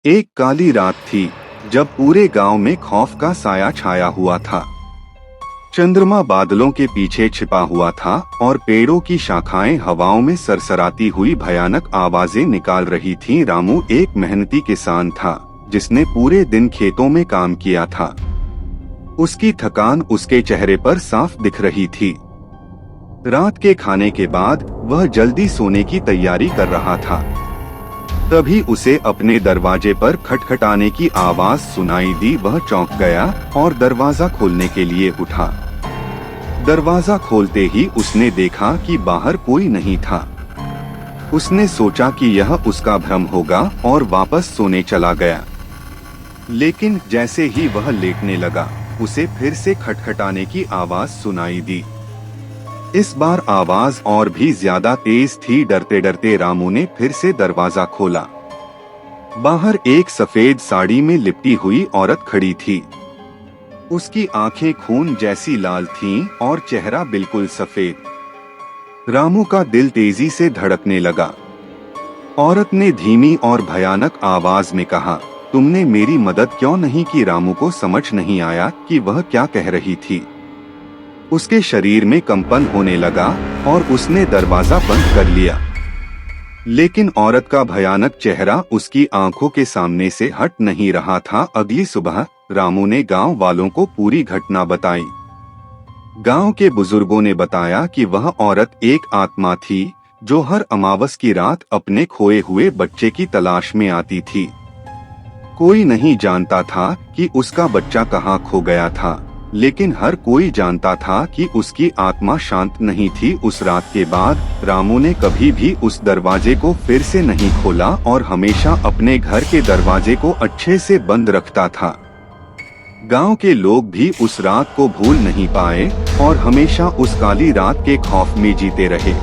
एक काली रात थी जब पूरे गांव में खौफ का साया छाया हुआ था। चंद्रमा बादलों के पीछे छिपा हुआ था और पेड़ों की शाखाएं हवाओं में सरसराती हुई भयानक आवाजें निकाल रही थीं। रामू एक मेहनती किसान था जिसने पूरे दिन खेतों में काम किया था। उसकी थकान उसके चेहरे पर साफ दिख रही थी। रात के खाने के बाद वह जल्दी सोने की तैयारी कर रहा था। तभी उसे अपने दरवाजे पर खटखटाने की आवाज सुनाई दी। वह चौंक गया और दरवाजा खोलने के लिए उठा। दरवाजा खोलते ही उसने देखा कि बाहर कोई नहीं था। उसने सोचा कि यह उसका भ्रम होगा और वापस सोने चला गया। लेकिन जैसे ही वह लेटने लगा, उसे फिर से खटखटाने की आवाज सुनाई दी। इस बार आवाज और भी ज्यादा तेज थी। डरते डरते रामू ने फिर से दरवाजा खोला। बाहर एक सफेद साड़ी में लिपटी हुई औरत खड़ी थी। उसकी आंखें खून जैसी लाल थीं और चेहरा बिल्कुल सफेद। रामू का दिल तेजी से धड़कने लगा। औरत ने धीमी और भयानक आवाज में कहा, तुमने मेरी मदद क्यों नहीं की? रामू को समझ नहीं आया कि वह क्या कह रही थी। उसके शरीर में कंपन होने लगा और उसने दरवाजा बंद कर लिया। लेकिन औरत का भयानक चेहरा उसकी आंखों के सामने से हट नहीं रहा था। अगली सुबह रामू ने गांव वालों को पूरी घटना बताई। गांव के बुजुर्गों ने बताया कि वह औरत एक आत्मा थी जो हर अमावस की रात अपने खोए हुए बच्चे की तलाश में आती थी। कोई नहीं जानता था कि उसका बच्चा कहाँ खो गया था, लेकिन हर कोई जानता था कि उसकी आत्मा शांत नहीं थी। उस रात के बाद रामू ने कभी भी उस दरवाजे को फिर से नहीं खोला और हमेशा अपने घर के दरवाजे को अच्छे से बंद रखता था। गांव के लोग भी उस रात को भूल नहीं पाए और हमेशा उस काली रात के खौफ में जीते रहे।